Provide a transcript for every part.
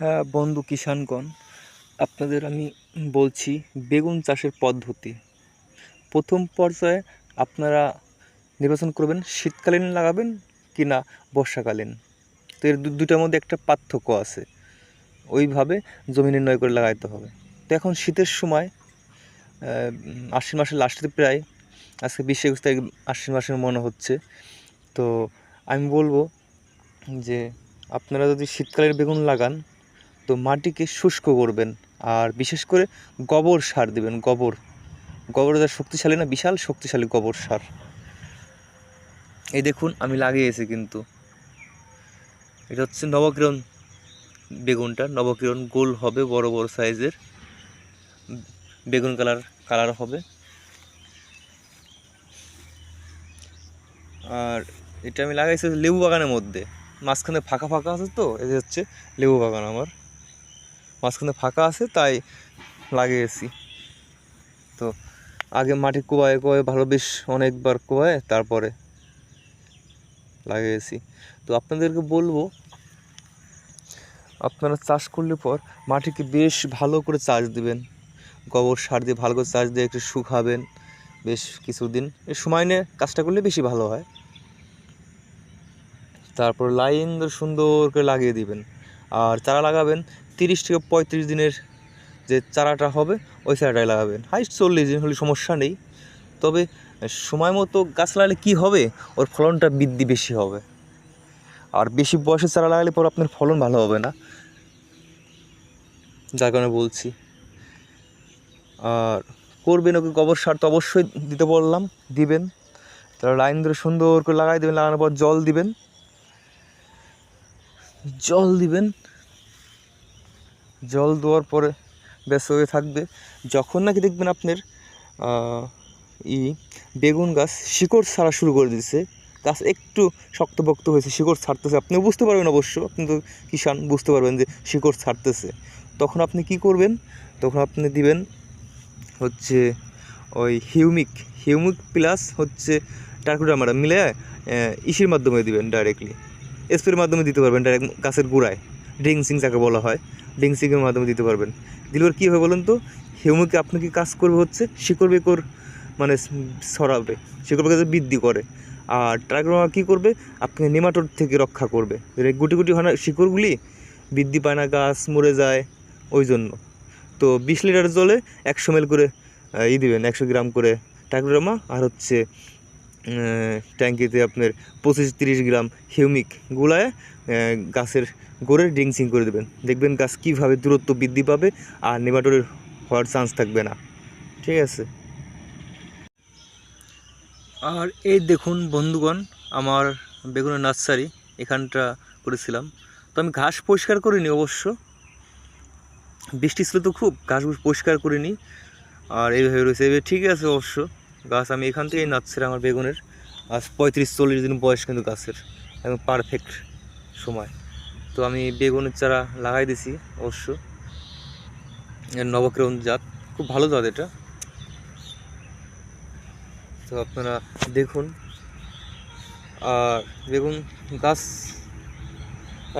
হ্যাঁ বন্ধু কিষাণগণ, আপনাদের আমি বলছি বেগুন চাষের পদ্ধতি। প্রথম পর্যায়ে আপনারা নির্বাচন করবেন শীতকালীন লাগাবেন কি না বর্ষাকালীন। তো এর দুটার মধ্যে একটা পার্থক্য আছে, ওইভাবে জমি নির্ণয় করে লাগাইতে হবে। তো এখন শীতের সময় আশ্বিন মাসের লাস্টের প্রায় আজকে 20-21 তারিখ আশ্বিন মাসের মনে হচ্ছে। তো আমি বলবো যে আপনারা যদি শীতকালের বেগুন লাগান তো মাটিকে শুষ্ক করবেন, আর বিশেষ করে গোবর সার দিবেন। গোবর যা শক্তিশালী না, বিশাল শক্তিশালী গোবর সার। এই দেখুন আমি লাগিয়েছি, কিন্তু এটা হচ্ছে নবকিরণ বেগুনটা। নবকিরণ গোল হবে, বড় বড় সাইজের বেগুন কালার হবে। আর এটা আমি লাগাইছি লেবু বাগানের মধ্যে, মাঝখানে ফাঁকা ফাঁকা আছে। তো এই হচ্ছে লেবু বাগান, আমার মাঝখানে ফাঁকা আছে তাই লাগিয়েছি। তো আগে মাটি কোবায় ভালো, বেশ অনেকবার কোবায় তারপরে লাগিয়েছি। তো আপনাদেরকে বলবো, আপনারা চাষ করলে পর মাটিকে বেশ ভালো করে চাষ দিবেন, গোবর সার দিয়ে ভালো করে চাষ দিয়ে একটু শুকাবেন বেশ কিছুদিন। এর সময় নিয়ে কাজটা করলে বেশি ভালো হয়। তারপর লাইন সুন্দর করে লাগিয়ে দিবেন। আর চারা লাগাবেন 30 থেকে 35 দিনের যে চারাটা হবে ওই চারাটাই লাগাবেন। হাইস্ট 40 দিন হলে সমস্যা নেই। তবে সময় মতো গাছ লাগালে কী হবে, ওর ফলনটা বৃদ্ধি বেশি হবে। আর বেশি বয়সের চারা লাগালে পর আপনার ফলন ভালো হবে না, যার কারণে বলছি। আর করবেন ওকে গোবর সার তো অবশ্যই দিতে বললাম, দিবেন। তারপর লাইন ধরে সুন্দর করে লাগাই দেবেন। লাগানোর পর জল দিবেন। জল দেওয়ার পরে ব্যস্ত হয়ে থাকবে। যখন নাকি দেখবেন আপনার বেগুন গাছ শিকড় ছাড়া শুরু করে দিচ্ছে, গাছ একটু শক্তপোক্ত হয়েছে, শিকড় ছাড়তেছে, আপনিও বুঝতে পারবেন, অবশ্য আপনি তো কিষাণ, বুঝতে পারবেন যে শিকড় ছাড়তেছে। তখন আপনি কি করবেন, তখন আপনি দিবেন হচ্ছে ওই হিউমিক প্লাস হচ্ছে টার্কুডামাটা মিলে ইসির মাধ্যমে দিবেন, ডাইরেক্টলি স্প্রের মাধ্যমে দিতে পারবেন, ডাইরেক্ট গাছের গোড়ায়। ড্রিংসিং যাকে বলা হয়, ড্রিংসিংয়ের মাধ্যমে দিতে পারবেন। দিলে কী হবে বলুন তো, হিউমিক আপনাকে কাজ করবে হচ্ছে শিকড় বেকড় মানে ছড়াবে, শিকড় বেকড় বৃদ্ধি করে। আর টার্কুডামা কী করবে, আপনাকে নেমাটোড থেকে রক্ষা করবে। গুটি গুটি হয় না, শিকড়গুলি বৃদ্ধি পায় না, গাছ মরে যায় ওই জন্য। তো 20 লিটার জলে 100 ml করে দিবেন, 100 গ্রাম করে টার্কুডামা। আর হচ্ছে ট্যাঙ্কিতে আপনার 25-30 গ্রাম হিউমিক গুলায় গাছের গোড়ে ড্রিংসিং করে দেবেন। দেখবেন গাছ কীভাবে দূরত্ব বৃদ্ধি পাবে আর নেমাটোডের হওয়ার চান্স থাকবে না। ঠিক আছে। আর এই দেখুন বন্ধুগণ, আমার বেগুনের নার্সারি এখানটা করেছিলাম। তো আমি ঘাস পরিষ্কার করিনি, অবশ্য বৃষ্টি ছিল তো খুব, ঘাস পরিষ্কার করিনি। আর এইভাবে রয়েছে, এবার ঠিক আছে। অবশ্য গাছ আমি এখান থেকেই নাচছিলাম, আমার বেগুনের আজ 35-40 দিন বয়স, কিন্তু গাছের একদম পারফেক্ট সময়। তো আমি বেগুনের চারা লাগাই দিছি, অবশ্য নবকিরণ জাত, খুব ভালো জাত এটা। তো আপনারা দেখুন। আর বেগুন গাছ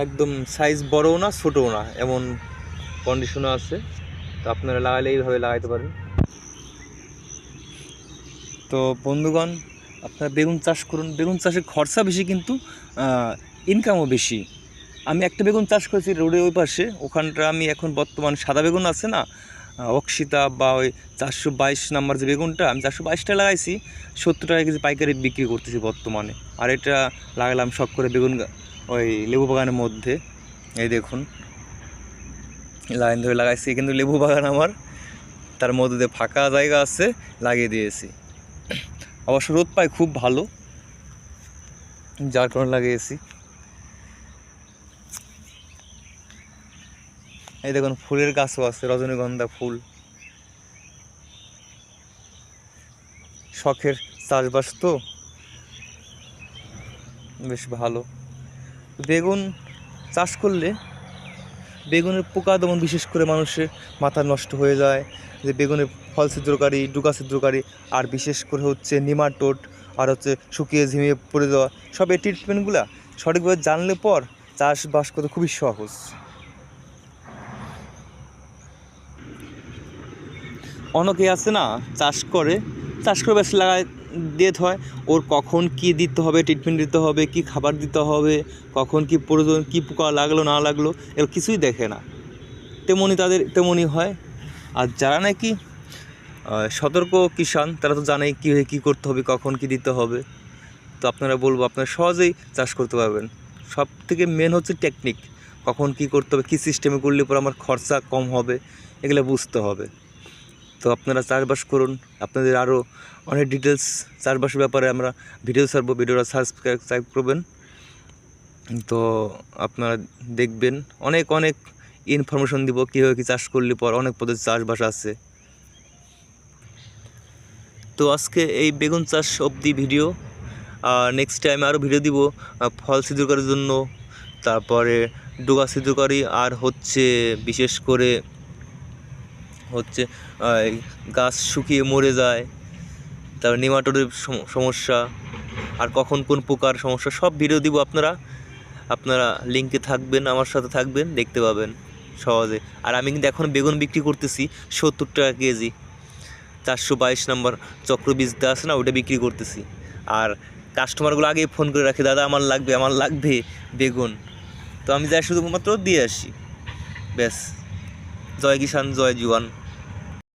একদম সাইজ বড়ও না ছোটও না, এমন কন্ডিশনও আছে। তো আপনারা লাগালে এইভাবে লাগাইতে পারেন। তো বন্ধুগণ, আপনারা বেগুন চাষ করুন। বেগুন চাষে খরচা বেশি, কিন্তু ইনকামও বেশি। আমি একটা বেগুন চাষ করেছি রোডের ওই পাশে, ওখানটা আমি এখন বর্তমান সাদা বেগুন আছে না, অক্সিতা বা ওই 422 নাম্বার যে বেগুনটা, আমি 422টা লাগাইছি, 70 টাকা কেজি পাইকারি বিক্রি করতেছি বর্তমানে। আর এটা লাগালাম শখ করে বেগুন ওই লেবু বাগানের মধ্যে। এই দেখুন লাইন ধরে লাগাইছি, কিন্তু লেবু বাগান আমার, তার মধ্যে ফাঁকা জায়গা আছে, লাগিয়ে দিয়েছি। অবশ্য রোদ পাই খুব ভালো, যার কারণে লাগিয়েছি। এই দেখুন ফুলের গাছও আছে, রজনীগন্ধা ফুল। শখের চাষবাস তো বেশ ভালো। বেগুন চাষ করলে বেগুনের পোকা দমন বিশেষ করে মানুষের মাথা নষ্ট হয়ে যায়, যে বেগুনের ফল ছিদ্রকারী, ডুকা ছিদ্রকারী, আর বিশেষ করে হচ্ছে নেমাটোড, আর হচ্ছে শুকিয়ে ঝিমিয়ে পড়ে যাওয়া, সব এই ট্রিটমেন্টগুলো সঠিকভাবে জানলে পর চাষবাস করতে খুবই সহজ। অনেকে আছে না চাষ করে বেশ লাগায় দিয়ে হয়, ওর কখন কী দিতে হবে, ট্রিটমেন্ট দিতে হবে, কী খাবার দিতে হবে, কখন কী প্রয়োজন, কী পোকা লাগলো না লাগলো, এর কিছুই দেখে না। তেমনই হয়। আর যারা নাকি সতর্ক কিষাণ, তারা তো জানেই কীভাবে কী করতে হবে, কখন কী দিতে হবে। তো আপনারা বলবো আপনারা সহজেই চাষ করতে পারবেন। সব থেকে মেন হচ্ছে টেকনিক, কখন কী করতে হবে, কী সিস্টেমে করলে পর আমার খরচা কম হবে, এগুলো বুঝতে হবে। তো আপনারা চাষবাস করুন। আপনাদের আরও অনেক ডিটেলস চাষবাসের ব্যাপারে আমরা ভিডিও ছাড়বো, ভিডিওটা সাবস্ক্রাইব করবেন। তো আপনারা দেখবেন অনেক ইনফরমেশন দিব, কীভাবে কী চাষ করলে পর অনেক পদ্ধতি চাষবাস আছে। তো আজকে এই বেগুন চাষ অবধি ভিডিও, নেক্সট টাইম আরও ভিডিও দিব ফল ছিদ্রকারীর জন্য, তারপরে ডোগা ছিদ্রকারী, আর বিশেষ করে গাছ শুকিয়ে মরে যায়, তারপর নেমাটোডের সমস্যা, আর কখন কোন পোকার সমস্যা, সব ভিডিও দিব। আপনারা লিঙ্কে থাকবেন, আমার সাথে থাকবেন, দেখতে পাবেন সহজে। আর আমি কিন্তু এখন বেগুন বিক্রি করতেছি 70 টাকা কেজি, 422 নম্বর চক্রবীজটা আছে না, ওটা বিক্রি করতেছি। আর কাস্টমারগুলো আগেই ফোন করে রাখে, দাদা আমার লাগবে বেগুন। তো আমি যাই শুধুমাত্র দিয়ে আসি, ব্যাস। জয় কিষাণ, জয় জওয়ান।